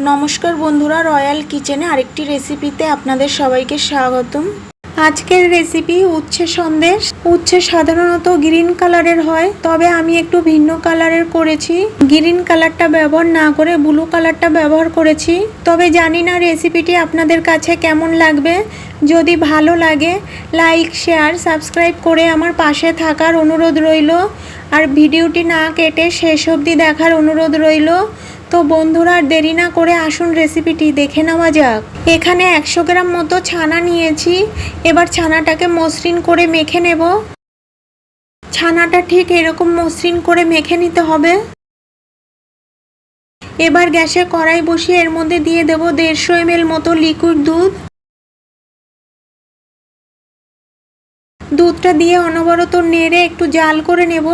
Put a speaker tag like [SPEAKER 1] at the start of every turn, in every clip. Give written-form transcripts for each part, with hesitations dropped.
[SPEAKER 1] নমস্কার বন্ধুরা, রয়্যাল কিচেনে আরেকটি রেসিপিতে আপনাদের সবাইকে স্বাগতম। আজকের রেসিপি উচ্ছে সন্দেশ। উচ্ছে সাধারণত গ্রিন কালারের হয়, তবে আমি একটু ভিন্ন কালারের করেছি। গ্রিন কালারটা ব্যবহার না করে ব্লু কালারটা ব্যবহার করেছি। তবে জানি না রেসিপিটি আপনাদের কাছে কেমন লাগবে। যদি ভালো লাগে লাইক, শেয়ার, সাবস্ক্রাইব করে আমার পাশে থাকার অনুরোধ রইল। আর ভিডিওটি না কেটে শেষ অবধি দেখার অনুরোধ রইল। তো বন্ধুরা, দেরি না করে আসুন রেসিপিটি দেখে নেওয়া যাক। এখানে 100 গ্রাম মতো ছানা নিয়েছি। এবার ছানাটাকে মসৃণ করে মেখে নেব। ছানাটা ঠিক এরকম মসৃণ করে মেখে নিতে হবে। এবার গ্যাসে কড়াই বসিয়ে এর মধ্যে দিয়ে দেব 150 ml মতো লিকুইড দুধ। দুধটা দিয়ে অনবরত নেড়ে একটু জাল করে নেব।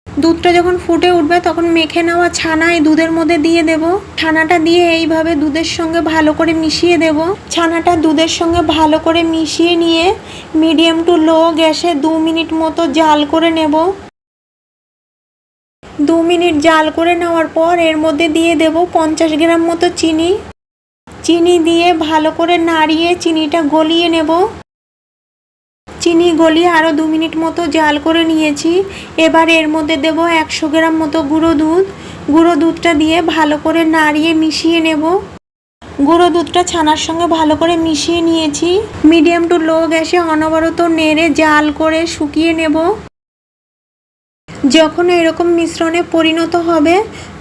[SPEAKER 1] দুধটা যখন ফুটে উঠবে তখন মেখে নেওয়া ছানা এই দুধের মধ্যে দিয়ে দেব। ছানাটা দিয়ে এইভাবে দুধের সঙ্গে ভালো করে মিশিয়ে দেব। ছানাটা দুধের সঙ্গে ভালো করে মিশিয়ে নিয়ে মিডিয়াম টু লো গ্যাসে 2 মিনিট মতো জাল করে নেব। 2 মিনিট জাল করে নেওয়ার পর এর মধ্যে দিয়ে দেব 50 গ্রাম মতো চিনি। চিনি দিয়ে ভালো করে নাড়িয়ে চিনিটা গলিয়ে নেব। চিনি গলিয়ে আরও 2 মিনিট মতো জাল করে নিয়েছি। এবার এর মধ্যে দেব 100 গ্রাম মতো গুঁড়ো দুধ। গুঁড়ো দুধটা দিয়ে ভালো করে নাড়িয়ে মিশিয়ে নেব। গুঁড়ো দুধটা ছানার সঙ্গে ভালো করে মিশিয়ে নিয়েছি। মিডিয়াম টু লো গ্যাসে অনবরত নেড়ে জাল করে শুকিয়ে নেব। যখন এরকম মিশ্রণে পরিণত হবে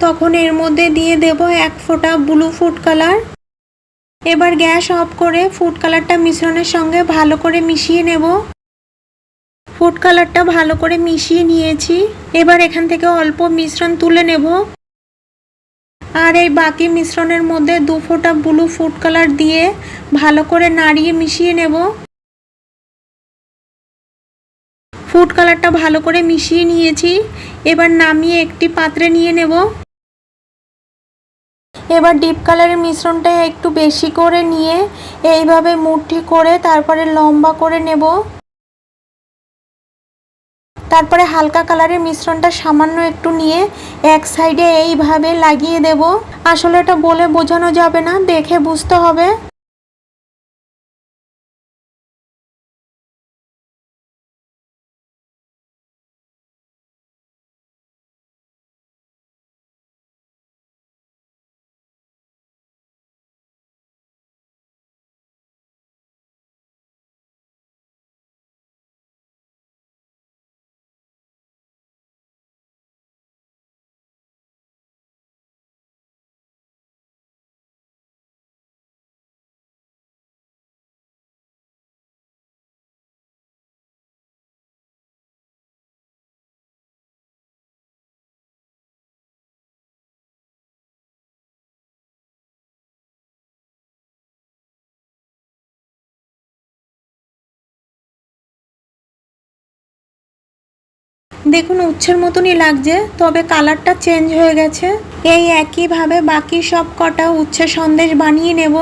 [SPEAKER 1] তখন এর মধ্যে দিয়ে দেব 1 ফোঁটা ব্লু ফুড কালার। এবার গ্যাস অফ করে ফুড কালারটা মিশ্রণের সঙ্গে ভালো করে মিশিয়ে নেব। ফুড কালারটা ভালো করে মিশিয়ে নিয়েছি। এবার এখান থেকে অল্প মিশ্রণ তুলে নেব। আর এই বাকি মিশ্রণের মধ্যে 2 ফোঁটা ব্লু ফুড কালার দিয়ে ভালো করে নাড়িয়ে মিশিয়ে নেব। ফুড কালারটা ভালো করে মিশিয়ে নিয়েছি। এবার নামিয়ে একটি পাত্রে নিয়ে নেব। এবার ডিপ কালারের মিশ্রণটা একটু বেশি করে নিয়ে এইভাবে মুঠি করে তারপরে লম্বা করে নেব। তারপরে হালকা কালারের মিশ্রণটা সামান্য একটু নিয়ে এক সাইডে এইভাবে লাগিয়ে দেব। আসলে এটা বলে বোঝানো যাবে না, দেখে বুঝতে হবে। দেখুন উচ্ছের মতনই লাগছে, তবে কালারটা চেঞ্জ হয়ে গেছে। এই একইভাবে বাকি সব কটা উচ্ছে সন্দেশ বানিয়ে নেব।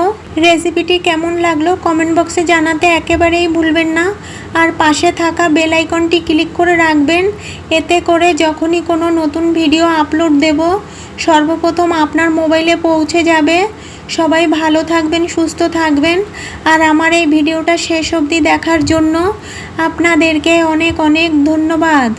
[SPEAKER 1] রেসিপিটি কেমন লাগলো কমেন্ট বক্সে জানাতে একেবারেই ভুলবেন না। আর পাশে থাকা বেল আইকনটি ক্লিক করে রাখবেন। এতে করে যখনই কোনো নতুন ভিডিও আপলোড দেব সর্বপ্রথম আপনার মোবাইলে পৌঁছে যাবে। সবাই ভালো থাকবেন, সুস্থ থাকবেন। আর আমার এই ভিডিওটা শেষ অবধি দেখার জন্য আপনাদেরকে অনেক অনেক ধন্যবাদ।